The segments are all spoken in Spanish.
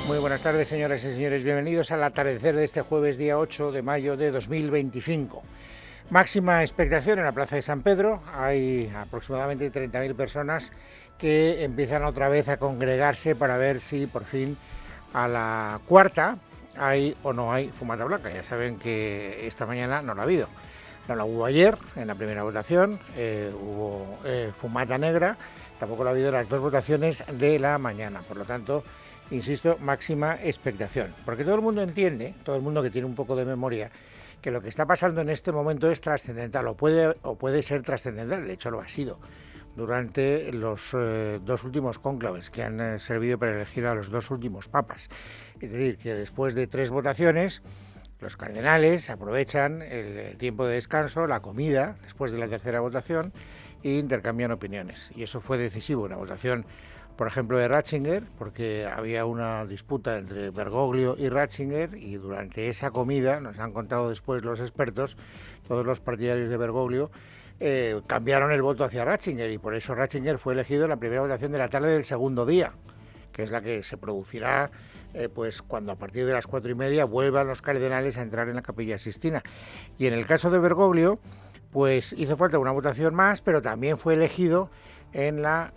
Muy buenas tardes, señoras y señores. Bienvenidos al atardecer de este jueves, día 8 de mayo de 2025. Máxima expectación en la Plaza de San Pedro. Hay aproximadamente 30.000 personas que empiezan otra vez a congregarse para ver si por fin a la cuarta hay o no hay fumata blanca. Ya saben que esta mañana no la ha habido. No la hubo ayer en la primera votación, hubo fumata negra, tampoco la ha habido en las dos votaciones de la mañana. Por lo tanto, insisto, máxima expectación. Porque todo el mundo entiende, todo el mundo que tiene un poco de memoria, que lo que está pasando en este momento es trascendental, o puede ser trascendental, de hecho lo ha sido, durante los dos últimos cónclaves que han servido para elegir a los dos últimos papas. Es decir, que después de 3 votaciones, los cardenales aprovechan el tiempo de descanso, la comida, después de la tercera votación, e intercambian opiniones. Y eso fue decisivo en la votación, por ejemplo, de Ratzinger, porque había una disputa entre Bergoglio y Ratzinger, y durante esa comida, nos han contado después los expertos, todos los partidarios de Bergoglio, cambiaron el voto hacia Ratzinger, y por eso Ratzinger fue elegido en la primera votación de la tarde del segundo día, que es la que se producirá pues cuando a partir de las 4:30 vuelvan los cardenales a entrar en la Capilla Sixtina. Y en el caso de Bergoglio, pues hizo falta una votación más, pero también fue elegido en la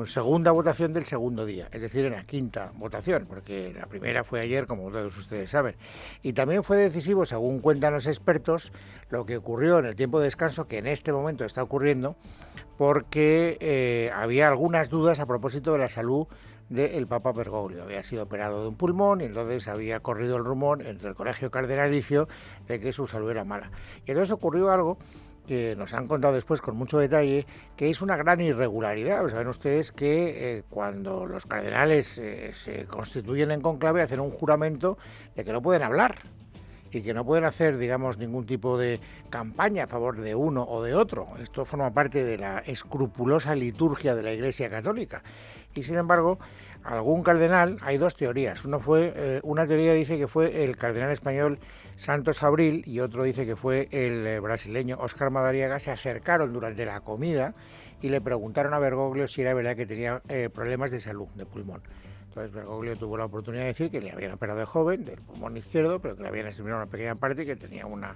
segunda votación del segundo día, es decir, en la quinta votación, porque la primera fue ayer, como todos ustedes saben. Y también fue decisivo, según cuentan los expertos, lo que ocurrió en el tiempo de descanso, que en este momento está ocurriendo, porque había algunas dudas a propósito de la salud del Papa Bergoglio. Había sido operado de un pulmón y entonces había corrido el rumor entre el colegio cardenalicio de que su salud era mala. Y entonces ocurrió algo que nos han contado después con mucho detalle, que es una gran irregularidad. Saben ustedes que cuando los cardenales se constituyen en conclave, hacen un juramento de que no pueden hablar y que no pueden hacer, digamos, ningún tipo de campaña a favor de uno o de otro. Esto forma parte de la escrupulosa liturgia de la Iglesia Católica. Y sin embargo, algún cardenal, hay dos teorías. Una teoría dice que fue el cardenal español Santos Abril y otro dice que fue el brasileño Óscar Madariaga. Se acercaron durante la comida y le preguntaron a Bergoglio si era verdad que tenía problemas de salud, de pulmón. Entonces Bergoglio tuvo la oportunidad de decir que le habían operado de joven, del pulmón izquierdo, pero que le habían extirpado una pequeña parte y que tenía una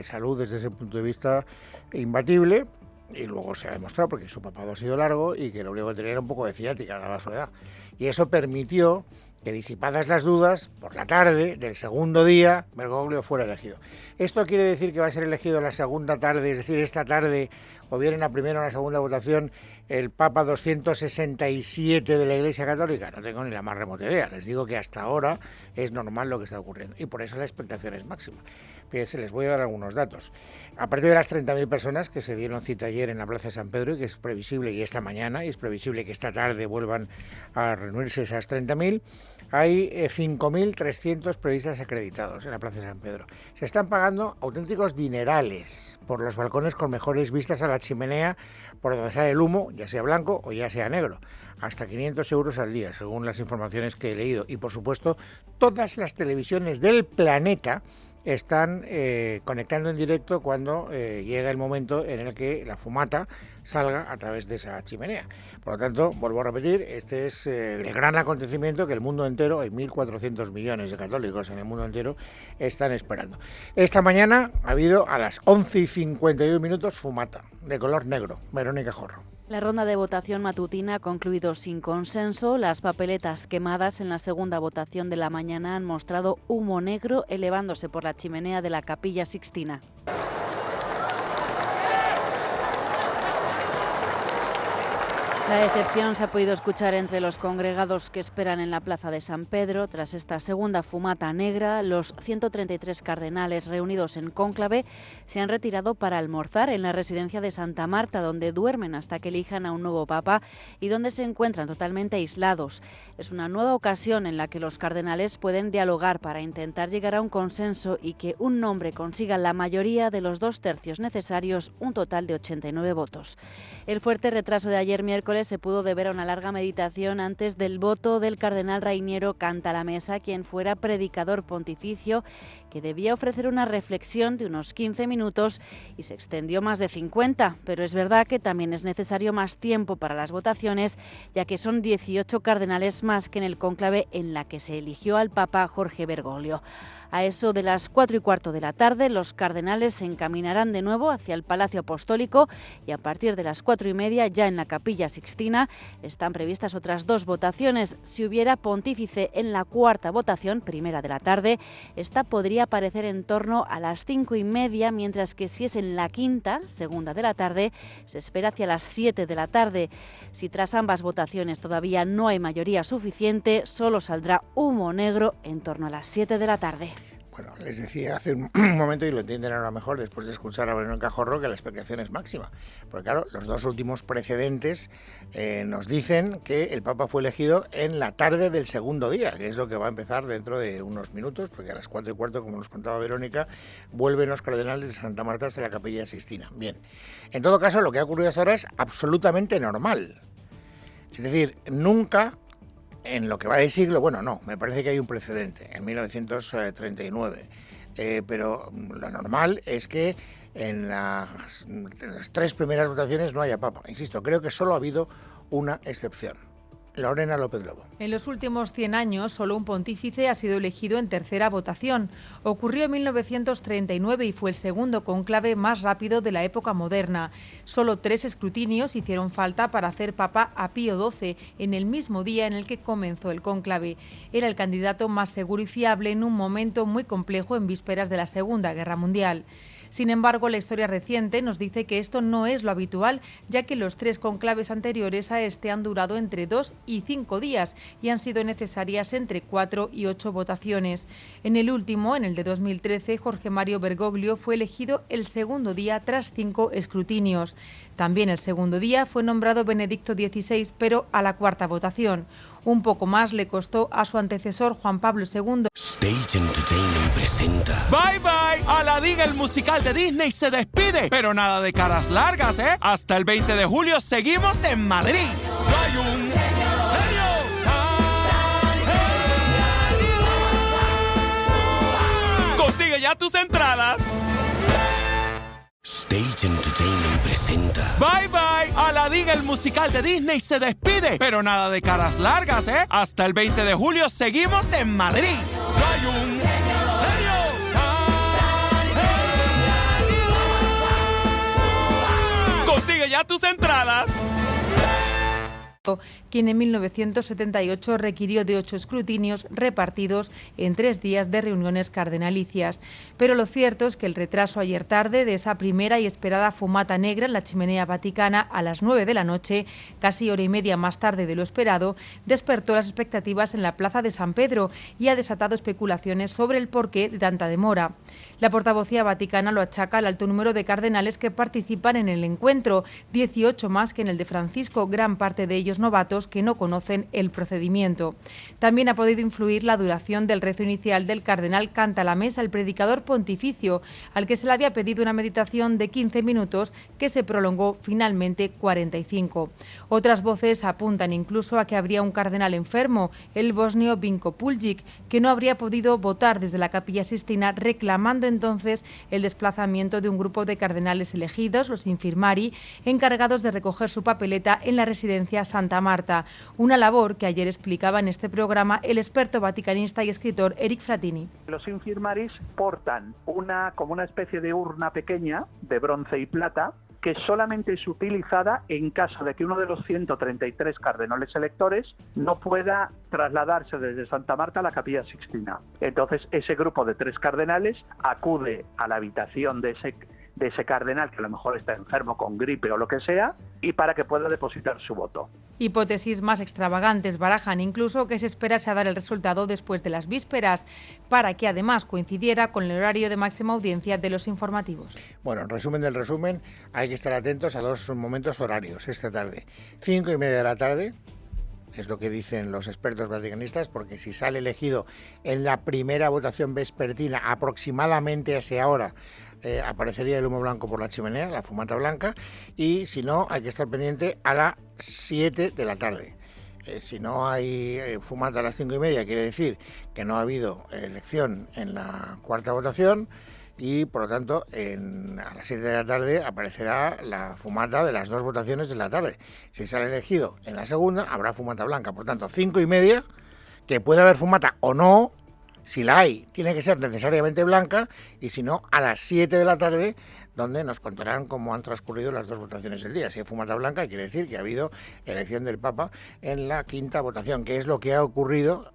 salud desde ese punto de vista imbatible. Y luego se ha demostrado, porque su papado ha sido largo y que lo único que tenía era un poco de ciática, dada su edad. Y eso permitió que, disipadas las dudas, por la tarde del segundo día, Bergoglio fuera elegido. ¿Esto quiere decir que va a ser elegido en la segunda tarde, es decir, esta tarde, o bien en la primera o en la segunda votación, el Papa 267 de la Iglesia Católica? No tengo ni la más remota idea. Les digo que hasta ahora es normal lo que está ocurriendo y por eso la expectación es máxima. Fíjense, les voy a dar algunos datos. Aparte de las 30.000 personas que se dieron cita ayer en la Plaza de San Pedro y que es previsible, y esta mañana, y es previsible que esta tarde vuelvan a reunirse esas 30.000, hay 5.300 periodistas acreditados en la Plaza de San Pedro. Se están pagando auténticos dinerales por los balcones con mejores vistas a la chimenea, por donde sale el humo, ya sea blanco o ya sea negro. Hasta 500 euros al día, según las informaciones que he leído. Y, por supuesto, todas las televisiones del planeta están conectando en directo cuando llega el momento en el que la fumata salga a través de esa chimenea. Por lo tanto, vuelvo a repetir, este es el gran acontecimiento que el mundo entero, hay 1.400 millones de católicos en el mundo entero, están esperando. Esta mañana ha habido a las 11:51 fumata, de color negro. Verónica Jorro. La ronda de votación matutina ha concluido sin consenso. Las papeletas quemadas en la segunda votación de la mañana han mostrado humo negro elevándose por la chimenea de la Capilla Sixtina. La decepción se ha podido escuchar entre los congregados que esperan en la Plaza de San Pedro. Tras esta segunda fumata negra, los 133 cardenales reunidos en cónclave se han retirado para almorzar en la residencia de Santa Marta, donde duermen hasta que elijan a un nuevo papa y donde se encuentran totalmente aislados. Es una nueva ocasión en la que los cardenales pueden dialogar para intentar llegar a un consenso y que un nombre consiga la mayoría de los 2/3 necesarios, un total de 89 votos. El fuerte retraso de ayer miércoles miércoles se pudo deber a una larga meditación antes del voto del cardenal Rainiero Cantalamessa, quien fuera predicador pontificio, que debía ofrecer una reflexión de unos 15 minutos y se extendió más de 50. Pero es verdad que también es necesario más tiempo para las votaciones, ya que son 18 cardenales más que en el cónclave en la que se eligió al Papa Jorge Bergoglio. A eso de las 4:15 de la tarde, los cardenales se encaminarán de nuevo hacia el Palacio Apostólico y a partir de las 4:30, ya en la Capilla Sixtina, están previstas otras 2 votaciones. Si hubiera pontífice en la cuarta votación, primera de la tarde, esta podría aparecer en torno a las 5:30, mientras que si es en la quinta, segunda de la tarde, se espera hacia las 7 de la tarde. Si tras ambas votaciones todavía no hay mayoría suficiente, solo saldrá humo negro en torno a las 7 de la tarde. Bueno, les decía hace un momento, y lo entienden ahora mejor después de escuchar a Verónica Jorro, que la expectación es máxima. Porque claro, los 2 últimos precedentes nos dicen que el Papa fue elegido en la tarde del segundo día, que es lo que va a empezar dentro de unos minutos, porque a las 4:15, como nos contaba Verónica, vuelven los cardenales de Santa Marta hasta la Capilla Sixtina. Bien, en todo caso, lo que ha ocurrido hasta ahora es absolutamente normal. Es decir, nunca... En lo que va de siglo, bueno, no, me parece que hay un precedente, en 1939, pero lo normal es que en las 3 primeras votaciones no haya papa. Insisto, creo que solo ha habido una excepción. Lorena López Lobo. En los últimos 100 años, solo un pontífice ha sido elegido en tercera votación. Ocurrió en 1939 y fue el segundo cónclave más rápido de la época moderna. Solo 3 escrutinios hicieron falta para hacer papa a Pío XII en el mismo día en el que comenzó el cónclave. Era el candidato más seguro y fiable en un momento muy complejo en vísperas de la Segunda Guerra Mundial. Sin embargo, la historia reciente nos dice que esto no es lo habitual, ya que los 3 conclaves anteriores a este han durado entre 2 y 5 días y han sido necesarias entre 4 y 8 votaciones. En el último, en el de 2013, Jorge Mario Bergoglio fue elegido el segundo día tras 5 escrutinios. También el segundo día fue nombrado Benedicto XVI, pero a la cuarta votación. Un poco más le costó a su antecesor Juan Pablo II. Stage Entertainment presenta. Bye bye, Aladdin, el musical de Disney se despide, pero nada de caras largas, ¿eh? Hasta el 20 de julio seguimos en Madrid. Hay un genio tan genio. Consigue ya tus entradas. Stage Entertainment presenta. Bye bye, Aladdin, el musical de Disney se despide, pero nada de caras largas, ¿eh? Hasta el 20 de julio seguimos en Madrid. Hay un genio tan genio. Consigue ya tus entradas. Quien en 1978 requirió de 8 escrutinios repartidos en 3 días de reuniones cardenalicias. Pero lo cierto es que el retraso ayer tarde de esa primera y esperada fumata negra en la chimenea vaticana a las 9 de la noche, casi hora y media más tarde de lo esperado, despertó las expectativas en la plaza de San Pedro y ha desatado especulaciones sobre el porqué de tanta demora. La portavocía vaticana lo achaca al alto número de cardenales que participan en el encuentro, 18 más que en el de Francisco, gran parte de ellos novatos que no conocen el procedimiento. También ha podido influir la duración del rezo inicial del cardenal Cantalamessa, el predicador pontificio, al que se le había pedido una meditación de 15 minutos que se prolongó finalmente 45. Otras voces apuntan incluso a que habría un cardenal enfermo, el bosnio Vinko Puljic, que no habría podido votar desde la Capilla Sixtina, reclamando entonces el desplazamiento de un grupo de cardenales elegidos, los infirmari, encargados de recoger su papeleta en la residencia Santa Marta, una labor que ayer explicaba en este programa el experto vaticanista y escritor Eric Fratini. Los infirmaris portan como una especie de urna pequeña de bronce y plata que solamente es utilizada en caso de que uno de los 133 cardenales electores no pueda trasladarse desde Santa Marta a la Capilla Sixtina. Entonces ese grupo de 3 cardenales acude a la habitación de ese cardenal que a lo mejor está enfermo con gripe o lo que sea, y para que pueda depositar su voto. Hipótesis más extravagantes barajan incluso que se esperase a dar el resultado después de las vísperas, para que además coincidiera con el horario de máxima audiencia de los informativos. Bueno, en resumen del resumen, hay que estar atentos a 2 momentos horarios esta tarde. 5:30 de la tarde, es lo que dicen los expertos vaticanistas, porque si sale elegido en la primera votación vespertina, aproximadamente a esa hora, aparecería el humo blanco por la chimenea, la fumata blanca, y si no, hay que estar pendiente a las 7 de la tarde. Si no hay fumata a las 5:30, quiere decir que no ha habido elección en la cuarta votación, y por lo tanto a las 7 de la tarde aparecerá la fumata de las 2 votaciones de la tarde. Si sale elegido en la segunda, habrá fumata blanca. Por tanto, 5:30, que puede haber fumata o no. Si la hay, tiene que ser necesariamente blanca, y si no, a las 7 de la tarde, donde nos contarán cómo han transcurrido las 2 votaciones del día. Si hay fumata blanca, quiere decir que ha habido elección del Papa en la quinta votación, que es lo que ha ocurrido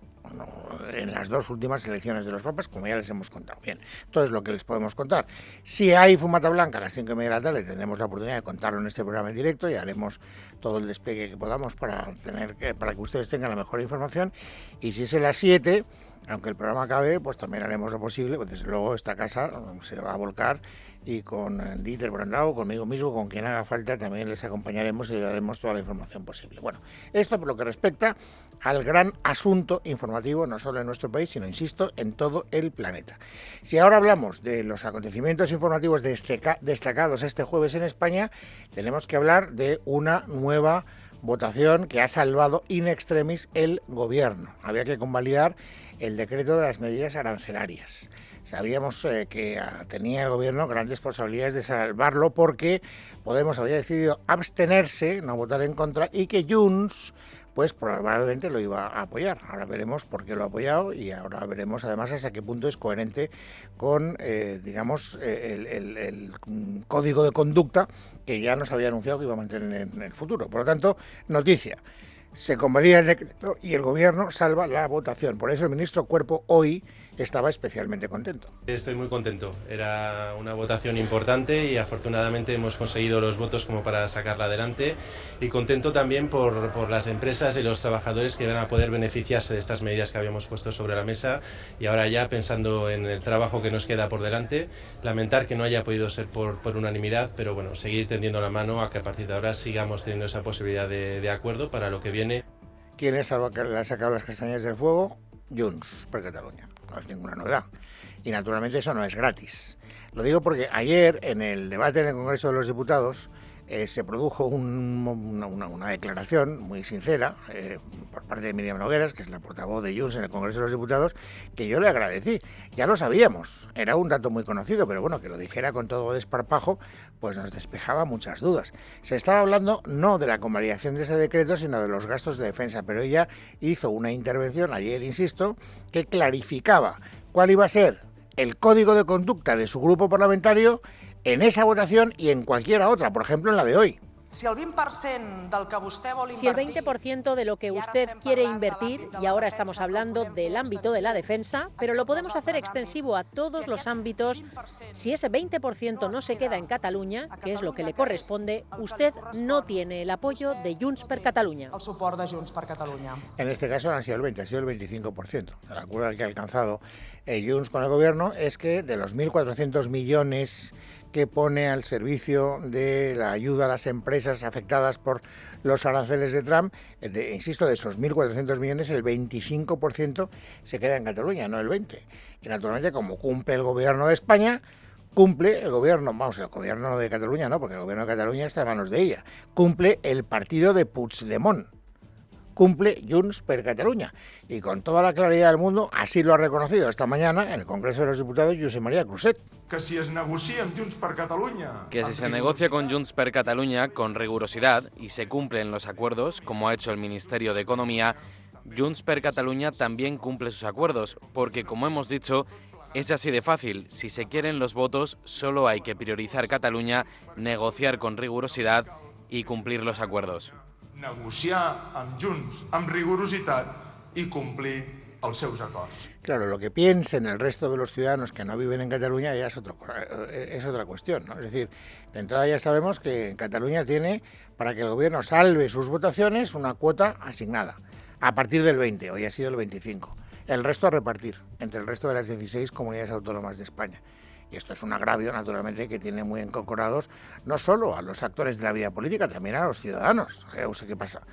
en las 2 últimas elecciones de los papas, como ya les hemos contado. Bien, todo es lo que les podemos contar. Si hay fumata blanca a las 5:30 de la tarde, tendremos la oportunidad de contarlo en este programa en directo, y haremos todo el despliegue que podamos para que ustedes tengan la mejor información. Y si es a las 7, aunque el programa acabe, pues también haremos lo posible, pues desde luego esta casa se va a volcar, y con Dieter Brandau, conmigo mismo, con quien haga falta, también les acompañaremos y les daremos toda la información posible. Bueno, esto por lo que respecta al gran asunto informativo, no solo en nuestro país, sino, insisto, en todo el planeta. Si ahora hablamos de los acontecimientos informativos destacados este jueves en España, tenemos que hablar de una nueva votación que ha salvado in extremis el gobierno. Había que convalidar el decreto de las medidas arancelarias. Sabíamos que tenía el gobierno grandes posibilidades de salvarlo, porque Podemos había decidido abstenerse, no votar en contra, y que Junts pues probablemente lo iba a apoyar. Ahora veremos por qué lo ha apoyado, y ahora veremos además hasta qué punto es coherente con, el código de conducta que ya nos había anunciado que iba a mantener en el futuro. Por lo tanto, noticia. Se convalida el decreto y el gobierno salva la votación. Por eso el ministro Cuerpo hoy estaba especialmente contento. Estoy muy contento. Era una votación importante y afortunadamente hemos conseguido los votos como para sacarla adelante, y contento también por las empresas y los trabajadores que van a poder beneficiarse de estas medidas que habíamos puesto sobre la mesa, y ahora ya pensando en el trabajo que nos queda por delante, lamentar que no haya podido ser por unanimidad, pero bueno, seguir tendiendo la mano a que a partir de ahora sigamos teniendo esa posibilidad de acuerdo para lo que viene. ¿Quién le ha sacado las castañas del fuego? Junts per Catalunya. No es ninguna novedad. Y naturalmente eso no es gratis. Lo digo porque ayer, en el debate en el Congreso de los Diputados, se produjo una declaración muy sincera por parte de Míriam Nogueras, que es la portavoz de Junts en el Congreso de los Diputados, que yo le agradecí. Ya lo sabíamos, era un dato muy conocido, pero bueno, que lo dijera con todo desparpajo, pues nos despejaba muchas dudas. Se estaba hablando no de la convalidación de ese decreto, sino de los gastos de defensa, pero ella hizo una intervención ayer, insisto, que clarificaba cuál iba a ser el código de conducta de su grupo parlamentario en esa votación y en cualquiera otra, por ejemplo en la de hoy. Si el 20% de lo que usted quiere invertir, y ahora estamos hablando del ámbito de la defensa, pero lo podemos hacer extensivo a todos los ámbitos, si ese 20% no se queda en Cataluña, que es lo que le corresponde, usted no tiene el apoyo de Junts per Catalunya. En este caso no ha sido el 20, ha sido el 25%. El acuerdo que ha alcanzado Junts con el gobierno es que de los 1.400 millones que pone al servicio de la ayuda a las empresas afectadas por los aranceles de Trump, insisto, de esos 1.400 millones, el 25% se queda en Cataluña, no el 20%. Y naturalmente, como cumple el gobierno de España, cumple el gobierno de Cataluña, no, porque el gobierno de Cataluña está en manos de ella, cumple el partido de Puigdemont. Cumple Junts per Catalunya. Y con toda la claridad del mundo, así lo ha reconocido esta mañana en el Congreso de los Diputados Josep María Cruzet. Que si es negocia amb Junts per Catalunya. Que si se negocia con Junts per Catalunya con rigurosidad y se cumplen los acuerdos, como ha hecho el Ministerio de Economía, Junts per Catalunya también cumple sus acuerdos, porque como hemos dicho, es así de fácil. Si se quieren los votos, solo hay que priorizar Cataluña, negociar con rigurosidad y cumplir los acuerdos. Negociar amb Junts amb rigorositat i complir els seus acords. Claro, lo que piensen el resto de los ciudadanos que no viven en Cataluña ya es otra cuestión, ¿no? Es decir, de entrada ya sabemos que en Cataluña tiene, para que el gobierno salve sus votaciones, una cuota asignada, a partir del 20, hoy ha sido el 25. El resto a repartir entre el resto de las 16 comunidades autónomas de España. Y esto es un agravio, naturalmente, que tiene muy encocorados no solo a los actores de la vida política, también a los ciudadanos. ¿Usted qué pasa?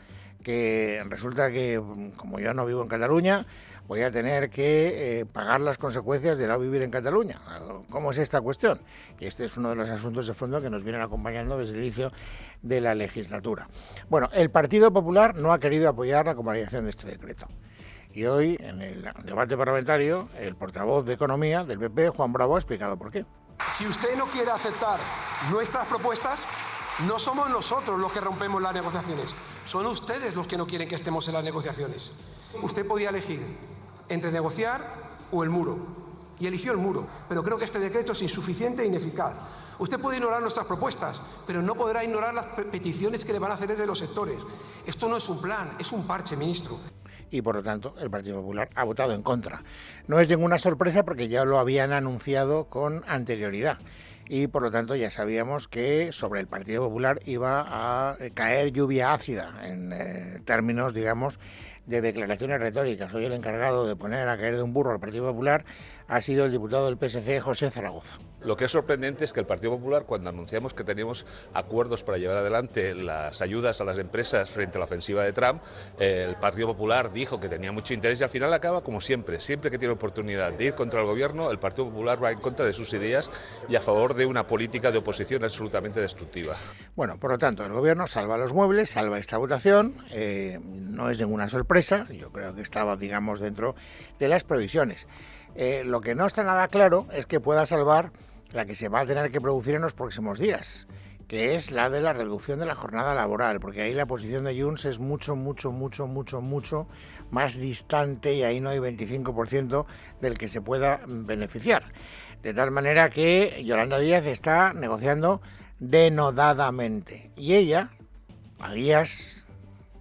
que resulta que, como yo no vivo en Cataluña, voy a tener que pagar las consecuencias de no vivir en Cataluña. ¿Cómo es esta cuestión? Y este es uno de los asuntos de fondo que nos vienen acompañando desde el inicio de la legislatura. Bueno, el Partido Popular no ha querido apoyar la convalidación de este decreto. Y hoy, en el debate parlamentario, el portavoz de Economía del PP, Juan Bravo, ha explicado por qué. Si usted no quiere aceptar nuestras propuestas, no somos nosotros los que rompemos las negociaciones, son ustedes los que no quieren que estemos en las negociaciones. Usted podía elegir entre negociar o el muro, y eligió el muro, pero creo que este decreto es insuficiente e ineficaz. Usted puede ignorar nuestras propuestas, pero no podrá ignorar las peticiones que le van a hacer desde los sectores. Esto no es un plan, es un parche, ministro. Y por lo tanto el Partido Popular ha votado en contra. No es ninguna sorpresa porque ya lo habían anunciado con anterioridad y por lo tanto ya sabíamos que sobre el Partido Popular iba a caer lluvia ácida en términos, digamos, de declaraciones retóricas. Hoy el encargado de poner a caer de un burro al Partido Popular ha sido el diputado del PSC, José Zaragoza. Lo que es sorprendente es que el Partido Popular, cuando anunciamos que teníamos acuerdos para llevar adelante las ayudas a las empresas frente a la ofensiva de Trump, el Partido Popular dijo que tenía mucho interés y al final acaba como siempre que tiene oportunidad de ir contra el gobierno, el Partido Popular va en contra de sus ideas y a favor de una política de oposición absolutamente destructiva. Bueno, por lo tanto, el gobierno salva los muebles, salva esta votación, no es ninguna sorpresa, yo creo que estaba, digamos, dentro de las previsiones. Lo que no está nada claro es que pueda salvar la que se va a tener que producir en los próximos días, que es la de la reducción de la jornada laboral, porque ahí la posición de Junts es mucho más distante y ahí no hay 25% del que se pueda beneficiar. De tal manera que Yolanda Díaz está negociando denodadamente y ella, a días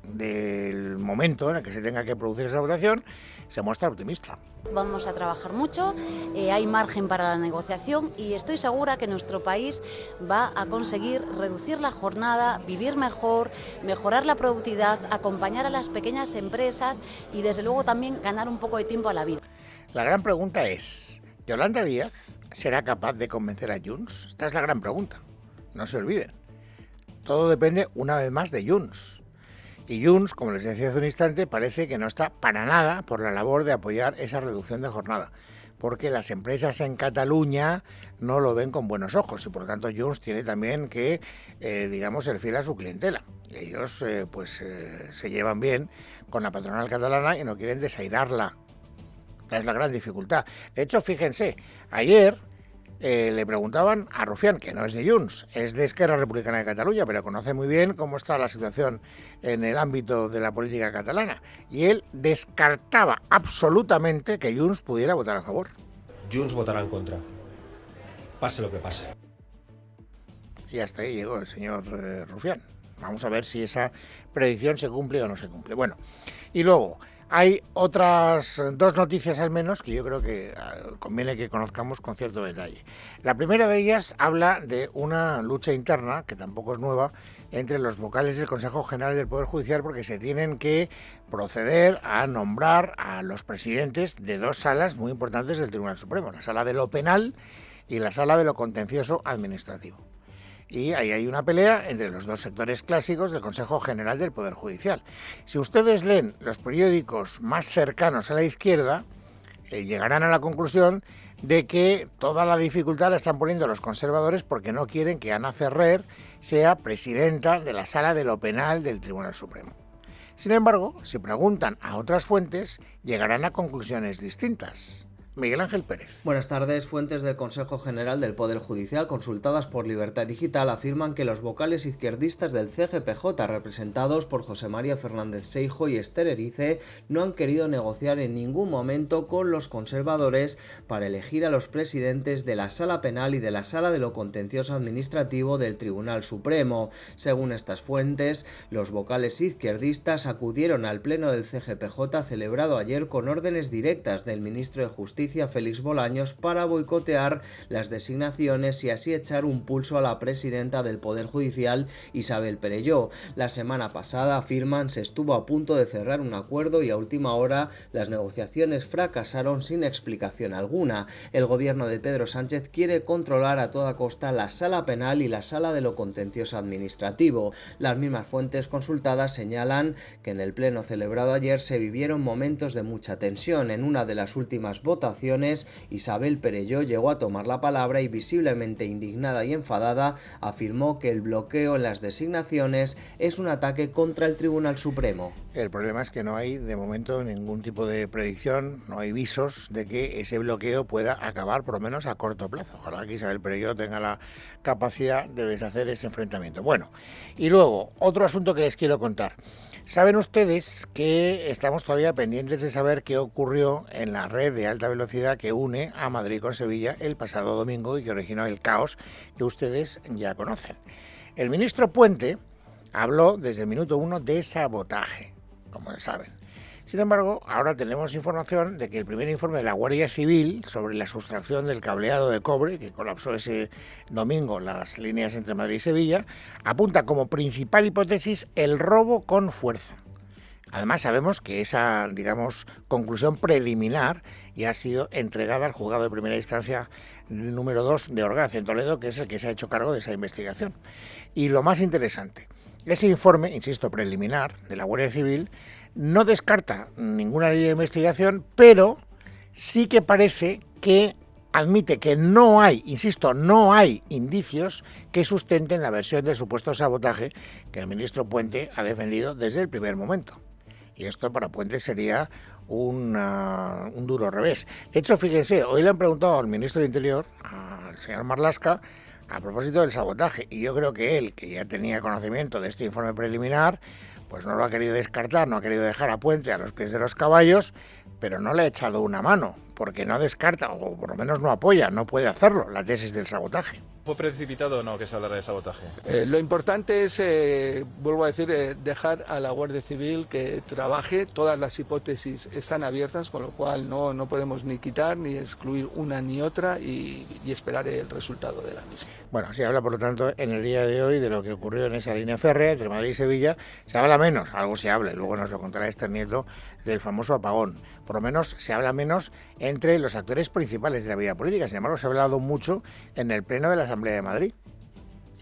del momento en el que se tenga que producir esa votación, se muestra optimista. Vamos a trabajar mucho, hay margen para la negociación y estoy segura que nuestro país va a conseguir reducir la jornada, vivir mejor, mejorar la productividad, acompañar a las pequeñas empresas y desde luego también ganar un poco de tiempo a la vida. La gran pregunta es, ¿Yolanda Díaz será capaz de convencer a Junts? Esta es la gran pregunta, no se olviden. Todo depende una vez más de Junts. Y Junts, como les decía hace un instante, parece que no está para nada por la labor de apoyar esa reducción de jornada, porque las empresas en Cataluña no lo ven con buenos ojos y por lo tanto Junts tiene también que, digamos, ser fiel a su clientela. Y ellos se llevan bien con la patronal catalana y no quieren desairarla. Esta es la gran dificultad. De hecho, fíjense, ayer le preguntaban a Rufián, que no es de Junts, es de Esquerra Republicana de Cataluña, pero conoce muy bien cómo está la situación en el ámbito de la política catalana. Y él descartaba absolutamente que Junts pudiera votar a favor. Junts votará en contra, pase lo que pase. Y hasta ahí llegó el señor Rufián. Vamos a ver si esa predicción se cumple o no se cumple. Bueno, y luego hay otras dos noticias al menos que yo creo que conviene que conozcamos con cierto detalle. La primera de ellas habla de una lucha interna, que tampoco es nueva, entre los vocales del Consejo General del Poder Judicial, porque se tienen que proceder a nombrar a los presidentes de dos salas muy importantes del Tribunal Supremo, la sala de lo penal y la sala de lo contencioso administrativo. Y ahí hay una pelea entre los dos sectores clásicos del Consejo General del Poder Judicial. Si ustedes leen los periódicos más cercanos a la izquierda, llegarán a la conclusión de que toda la dificultad la están poniendo los conservadores porque no quieren que Ana Ferrer sea presidenta de la Sala de lo Penal del Tribunal Supremo. Sin embargo, si preguntan a otras fuentes, llegarán a conclusiones distintas. Miguel Ángel Pérez. Buenas tardes. Fuentes del Consejo General del Poder Judicial consultadas por Libertad Digital afirman que los vocales izquierdistas del CGPJ, representados por José María Fernández Seijo y Esther Erice, no han querido negociar en ningún momento con los conservadores para elegir a los presidentes de la Sala Penal y de la Sala de lo Contencioso Administrativo del Tribunal Supremo. Según estas fuentes, los vocales izquierdistas acudieron al Pleno del CGPJ celebrado ayer con órdenes directas del ministro de Justicia Galicia, Félix Bolaños, para boicotear las designaciones y así echar un pulso a la presidenta del Poder Judicial, Isabel Perelló. La semana pasada, afirman, se estuvo a punto de cerrar un acuerdo y a última hora las negociaciones fracasaron sin explicación alguna. El gobierno de Pedro Sánchez quiere controlar a toda costa la sala penal y la sala de lo contencioso administrativo. Las mismas fuentes consultadas señalan que en el pleno celebrado ayer se vivieron momentos de mucha tensión. En una de las últimas votaciones, Isabel Perelló llegó a tomar la palabra y, visiblemente indignada y enfadada, afirmó que el bloqueo en las designaciones es un ataque contra el Tribunal Supremo. El problema es que no hay de momento ningún tipo de predicción, no hay visos de que ese bloqueo pueda acabar por lo menos a corto plazo. Ojalá que Isabel Perelló tenga la capacidad de deshacer ese enfrentamiento. Bueno, y luego, otro asunto que les quiero contar. Saben ustedes que estamos todavía pendientes de saber qué ocurrió en la red de alta velocidad que une a Madrid con Sevilla el pasado domingo y que originó el caos que ustedes ya conocen. El ministro Puente habló desde el minuto 1 de sabotaje, como saben. Sin embargo, ahora tenemos información de que el primer informe de la Guardia Civil sobre la sustracción del cableado de cobre, que colapsó ese domingo las líneas entre Madrid y Sevilla, apunta como principal hipótesis el robo con fuerza. Además, sabemos que esa, conclusión preliminar ya ha sido entregada al juzgado de primera instancia número 2 de Orgaz, en Toledo, que es el que se ha hecho cargo de esa investigación. Y lo más interesante, ese informe, insisto, preliminar de la Guardia Civil, no descarta ninguna línea de investigación, pero sí que parece que admite que no hay, insisto, no hay indicios que sustenten la versión del supuesto sabotaje que el ministro Puente ha defendido desde el primer momento. Y esto para Puente sería un duro revés. De hecho, fíjense, hoy le han preguntado al ministro de Interior, al señor Marlaska, a propósito del sabotaje, y yo creo que él, que ya tenía conocimiento de este informe preliminar, pues no lo ha querido descartar, no ha querido dejar a Puente a los pies de los caballos, pero no le ha echado una mano, porque no descarta, o por lo menos no apoya, no puede hacerlo, la tesis del sabotaje. ¿Fue precipitado o no que se hablara de sabotaje? Lo importante es, vuelvo a decir, dejar a la Guardia Civil que trabaje. Todas las hipótesis están abiertas, con lo cual no podemos ni quitar ni excluir una ni otra y esperar el resultado de la misma. Bueno, se habla, por lo tanto, en el día de hoy de lo que ocurrió en esa línea férrea entre Madrid y Sevilla. Se habla menos, algo se habla, y luego nos lo contará Esther Nieto, del famoso apagón. Por lo menos se habla menos entre los actores principales de la vida política. Sin embargo, se ha hablado mucho en el Pleno de la Asamblea de Madrid.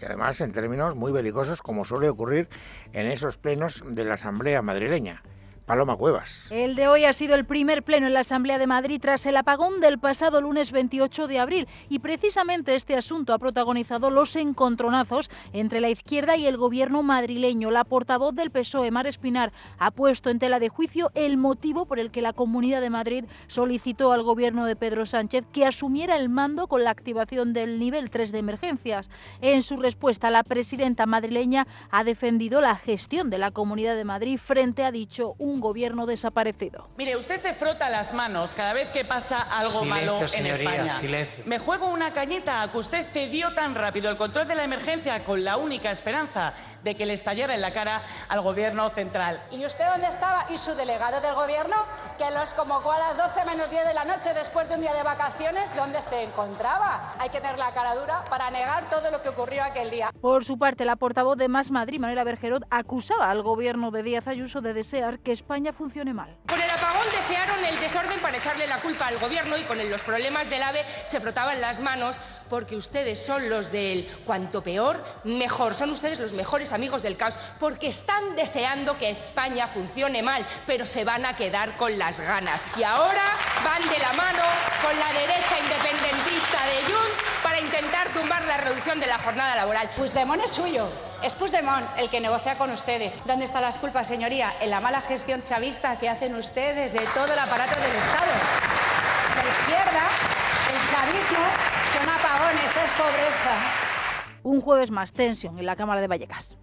Y además en términos muy belicosos, como suele ocurrir en esos plenos de la Asamblea madrileña. Paloma Cuevas. El de hoy ha sido el primer pleno en la Asamblea de Madrid tras el apagón del pasado lunes 28 de abril y precisamente este asunto ha protagonizado los encontronazos entre la izquierda y el gobierno madrileño. La portavoz del PSOE, Mar Espinar, ha puesto en tela de juicio el motivo por el que la Comunidad de Madrid solicitó al gobierno de Pedro Sánchez que asumiera el mando con la activación del nivel 3 de emergencias. En su respuesta, la presidenta madrileña ha defendido la gestión de la Comunidad de Madrid frente a dicho un gobierno desaparecido. Mire, usted se frota las manos cada vez que pasa algo malo en España. Silencio. Me juego una cañita a que usted cedió tan rápido el control de la emergencia con la única esperanza de que le estallara en la cara al gobierno central. ¿Y usted dónde estaba? ¿Y su delegado del gobierno, que los convocó a las 12 menos 10 de la noche después de un día de vacaciones? ¿Dónde se encontraba? Hay que tener la cara dura para negar todo lo que ocurrió aquel día. Por su parte, la portavoz de Más Madrid, Manuela Bergerot, acusaba al gobierno de Díaz Ayuso de desear que España funcione mal. Con el apagón desearon el desorden para echarle la culpa al gobierno y con los problemas del AVE se frotaban las manos porque ustedes son los del cuanto peor, mejor. Son ustedes los mejores amigos del caos porque están deseando que España funcione mal, pero se van a quedar con las ganas. Y ahora van de la mano con la derecha independentista de Junts para intentar tumbar la reducción de la jornada laboral. Puigdemont es suyo. Es Puigdemont el que negocia con ustedes. ¿Dónde están las culpas, señoría? En la mala gestión chavista que hacen ustedes de todo el aparato del Estado. La izquierda, el chavismo, son apagones, es pobreza. Un jueves más, tensión en la Cámara de Vallecas.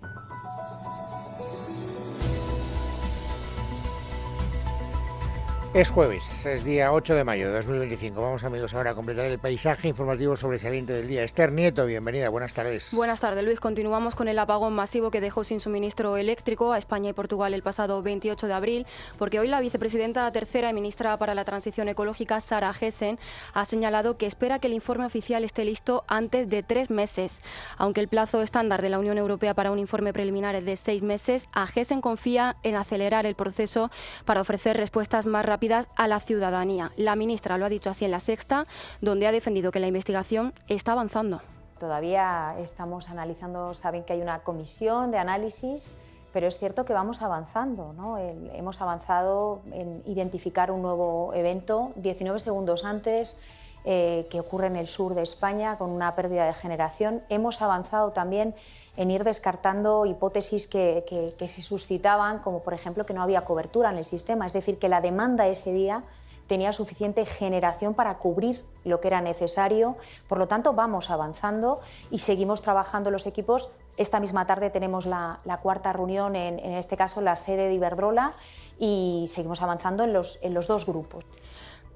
Es jueves, es día 8 de mayo de 2025. Vamos, amigos, ahora a completar el paisaje informativo sobresaliente del día. Esther Nieto, bienvenida, buenas tardes. Buenas tardes, Luis. Continuamos con el apagón masivo que dejó sin suministro eléctrico a España y Portugal el pasado 28 de abril, porque hoy la vicepresidenta tercera y ministra para la Transición Ecológica, Sara Gessen, ha señalado que espera que el informe oficial esté listo antes de 3 meses. Aunque el plazo estándar de la Unión Europea para un informe preliminar es de 6 meses, a Gessen confía en acelerar el proceso para ofrecer respuestas más rápidas a la ciudadanía. La ministra lo ha dicho así en La Sexta, donde ha defendido que la investigación está avanzando. Todavía estamos analizando, saben que hay una comisión de análisis, pero es cierto que vamos avanzando, ¿no? Hemos avanzado en identificar un nuevo evento 19 segundos antes que ocurre en el sur de España con una pérdida de generación. Hemos avanzado también en ir descartando hipótesis que se suscitaban, como por ejemplo que no había cobertura en el sistema, es decir, que la demanda ese día tenía suficiente generación para cubrir lo que era necesario. Por lo tanto, vamos avanzando y seguimos trabajando los equipos. Esta misma tarde tenemos la cuarta reunión, en este caso la sede de Iberdrola, y seguimos avanzando en los 2 grupos.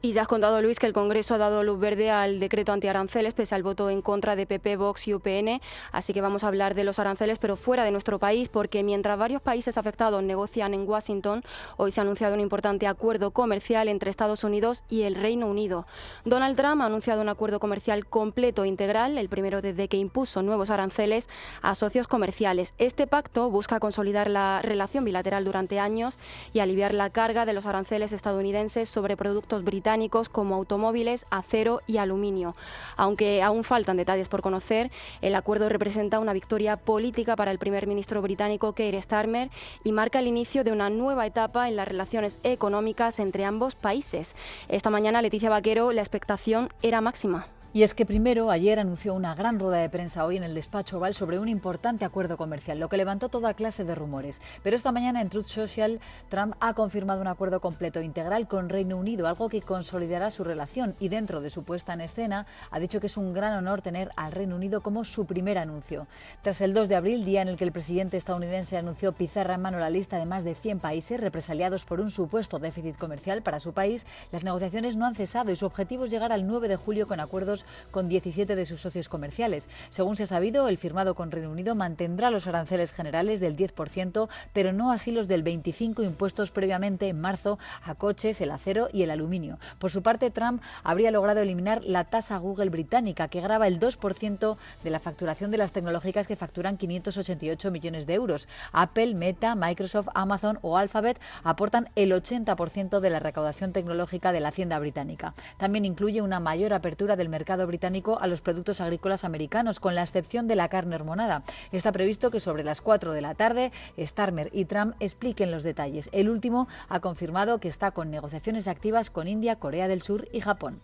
Y ya has contado, Luis, que el Congreso ha dado luz verde al decreto antiaranceles pese al voto en contra de PP, Vox y UPN. Así que vamos a hablar de los aranceles, pero fuera de nuestro país, porque mientras varios países afectados negocian en Washington, hoy se ha anunciado un importante acuerdo comercial entre Estados Unidos y el Reino Unido. Donald Trump ha anunciado un acuerdo comercial completo e integral, el primero desde que impuso nuevos aranceles a socios comerciales. Este pacto busca consolidar la relación bilateral durante años y aliviar la carga de los aranceles estadounidenses sobre productos británicos como automóviles, acero y aluminio. Aunque aún faltan detalles por conocer, el acuerdo representa una victoria política para el primer ministro británico Keir Starmer y marca el inicio de una nueva etapa en las relaciones económicas entre ambos países. Esta mañana, Leticia Vaquero, la expectación era máxima. Y es que primero, ayer anunció una gran rueda de prensa hoy en el despacho Oval sobre un importante acuerdo comercial, lo que levantó toda clase de rumores. Pero esta mañana en Truth Social, Trump ha confirmado un acuerdo completo e integral con Reino Unido, algo que consolidará su relación, y dentro de su puesta en escena ha dicho que es un gran honor tener al Reino Unido como su primer anuncio. Tras el 2 de abril, día en el que el presidente estadounidense anunció pizarra en mano la lista de más de 100 países represaliados por un supuesto déficit comercial para su país, las negociaciones no han cesado y su objetivo es llegar al 9 de julio con acuerdos con 17 de sus socios comerciales. Según se ha sabido, el firmado con Reino Unido mantendrá los aranceles generales del 10%, pero no así los del 25% impuestos previamente en marzo a coches, el acero y el aluminio. Por su parte, Trump habría logrado eliminar la tasa Google británica, que grava el 2% de la facturación de las tecnológicas que facturan 588 millones de euros. Apple, Meta, Microsoft, Amazon o Alphabet aportan el 80% de la recaudación tecnológica de la hacienda británica. También incluye una mayor apertura del mercado británico a los productos agrícolas americanos, con la excepción de la carne hormonada. Está previsto que sobre las 4 de la tarde Starmer y Trump expliquen los detalles. El último ha confirmado que está con negociaciones activas con India, Corea del Sur y Japón.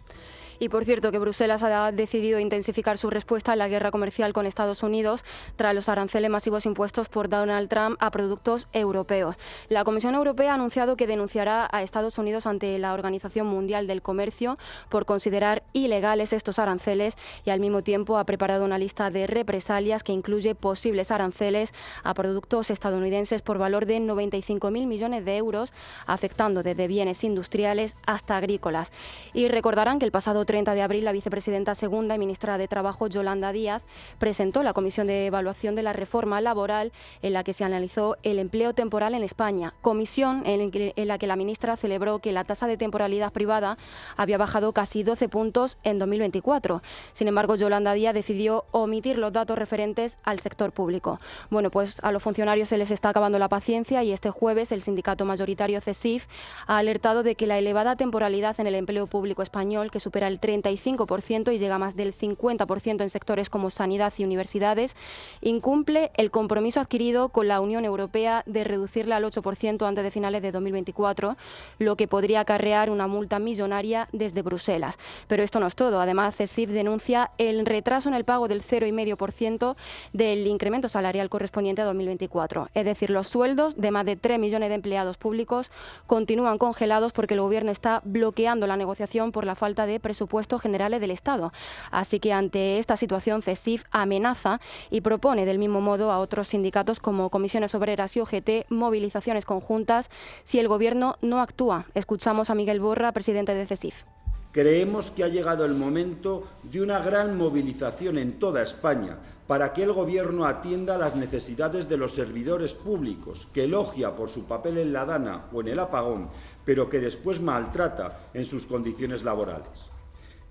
Y por cierto, que Bruselas ha decidido intensificar su respuesta a la guerra comercial con Estados Unidos tras los aranceles masivos impuestos por Donald Trump a productos europeos. La Comisión Europea ha anunciado que denunciará a Estados Unidos ante la Organización Mundial del Comercio por considerar ilegales estos aranceles, y al mismo tiempo ha preparado una lista de represalias que incluye posibles aranceles a productos estadounidenses por valor de 95.000 millones de euros, afectando desde bienes industriales hasta agrícolas. Y recordarán que el pasado 30 de abril, la vicepresidenta segunda y ministra de Trabajo, Yolanda Díaz, presentó la Comisión de Evaluación de la Reforma Laboral, en la que se analizó el empleo temporal en España. Comisión en la que la ministra celebró que la tasa de temporalidad privada había bajado casi 12 puntos en 2024. Sin embargo, Yolanda Díaz decidió omitir los datos referentes al sector público. Bueno, pues a los funcionarios se les está acabando la paciencia, y este jueves el sindicato mayoritario CESIF ha alertado de que la elevada temporalidad en el empleo público español, que supera el 35% y llega a más del 50% en sectores como sanidad y universidades, incumple el compromiso adquirido con la Unión Europea de reducirla al 8% antes de finales de 2024, lo que podría acarrear una multa millonaria desde Bruselas. Pero esto no es todo. Además, CESIF denuncia el retraso en el pago del 0,5% del incremento salarial correspondiente a 2024. Es decir, los sueldos de más de 3 millones de empleados públicos continúan congelados porque el Gobierno está bloqueando la negociación por la falta de presupuesto presupuestos generales del Estado. Así que ante esta situación CESIF amenaza y propone del mismo modo a otros sindicatos como Comisiones Obreras y UGT movilizaciones conjuntas si el Gobierno no actúa. Escuchamos a Miguel Borra, presidente de CESIF. Creemos que ha llegado el momento de una gran movilización en toda España para que el Gobierno atienda las necesidades de los servidores públicos, que elogia por su papel en la Dana o en el apagón, pero que después maltrata en sus condiciones laborales.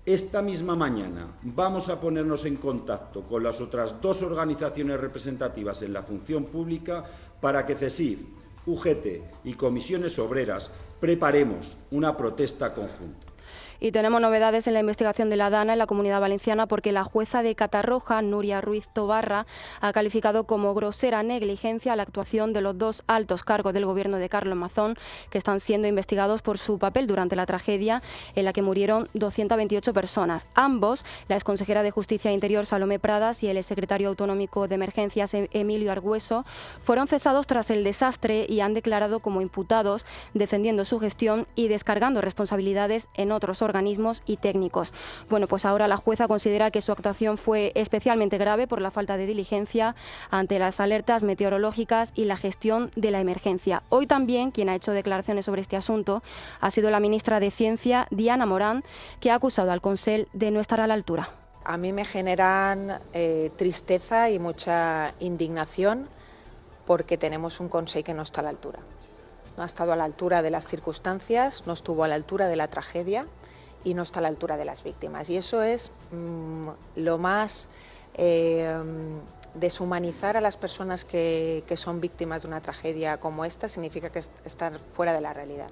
Esta misma mañana vamos a ponernos en contacto con las otras dos organizaciones representativas en la función pública para que CESIF, UGT y Comisiones Obreras preparemos una protesta conjunta. Y tenemos novedades en la investigación de la Dana en la Comunidad Valenciana porque la jueza de Catarroja, Nuria Ruiz Tobarra, ha calificado como grosera negligencia la actuación de los dos altos cargos del gobierno de Carlos Mazón que están siendo investigados por su papel durante la tragedia en la que murieron 228 personas. Ambos, la exconsejera de Justicia e Interior Salomé Pradas y el exsecretario autonómico de Emergencias Emilio Argüeso, fueron cesados tras el desastre y han declarado como imputados, defendiendo su gestión y descargando responsabilidades en otros organismos y técnicos. Bueno, pues ahora la jueza considera que su actuación fue especialmente grave por la falta de diligencia ante las alertas meteorológicas y la gestión de la emergencia. Hoy también quien ha hecho declaraciones sobre este asunto ha sido la ministra de Ciencia, Diana Morán, que ha acusado al Consell de no estar a la altura. A mí me generan tristeza y mucha indignación porque tenemos un Consell que no está a la altura. No ha estado a la altura de las circunstancias, no estuvo a la altura de la tragedia y no está a la altura de las víctimas. Y eso es lo más deshumanizar a las personas que son víctimas de una tragedia como esta, significa que están fuera de la realidad.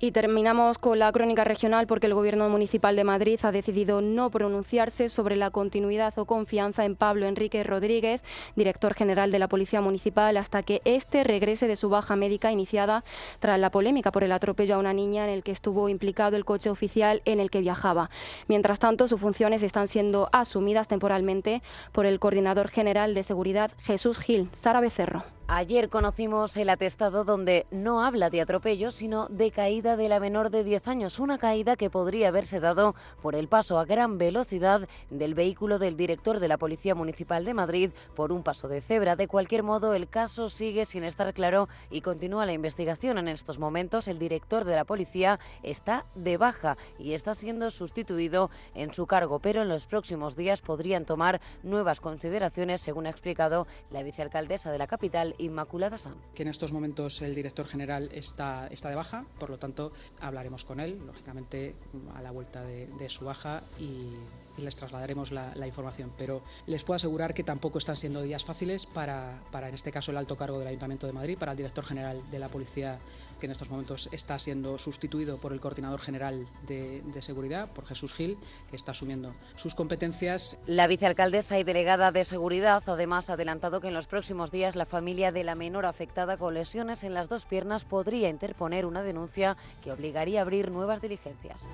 Y terminamos con la crónica regional porque el Gobierno Municipal de Madrid ha decidido no pronunciarse sobre la continuidad o confianza en Pablo Enrique Rodríguez, director general de la Policía Municipal, hasta que éste regrese de su baja médica iniciada tras la polémica por el atropello a una niña en el que estuvo implicado el coche oficial en el que viajaba. Mientras tanto, sus funciones están siendo asumidas temporalmente por el Coordinador General de Seguridad, Jesús Gil. Sara Becerro. Ayer conocimos el atestado donde no habla de atropello, sino de caída de la menor de 10 años, una caída que podría haberse dado por el paso a gran velocidad del vehículo del director de la Policía Municipal de Madrid por un paso de cebra. De cualquier modo, el caso sigue sin estar claro y continúa la investigación. En estos momentos, el director de la policía está de baja y está siendo sustituido en su cargo, pero en los próximos días podrían tomar nuevas consideraciones, según ha explicado la vicealcaldesa de la capital, Inmaculada Sanz. Que en estos momentos el director general está de baja, por lo tanto hablaremos con él, lógicamente a la vuelta de su baja y les trasladaremos la información, pero les puedo asegurar que tampoco están siendo días fáciles para en este caso el alto cargo del Ayuntamiento de Madrid, para el director general de la Policía, que en estos momentos está siendo sustituido por el Coordinador General de Seguridad, por Jesús Gil, que está asumiendo sus competencias. La vicealcaldesa y delegada de Seguridad además ha adelantado que en los próximos días la familia de la menor afectada con lesiones en las dos piernas podría interponer una denuncia que obligaría a abrir nuevas diligencias.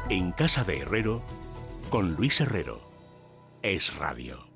En Casa de Herrero, con Luis Herrero. Es Radio.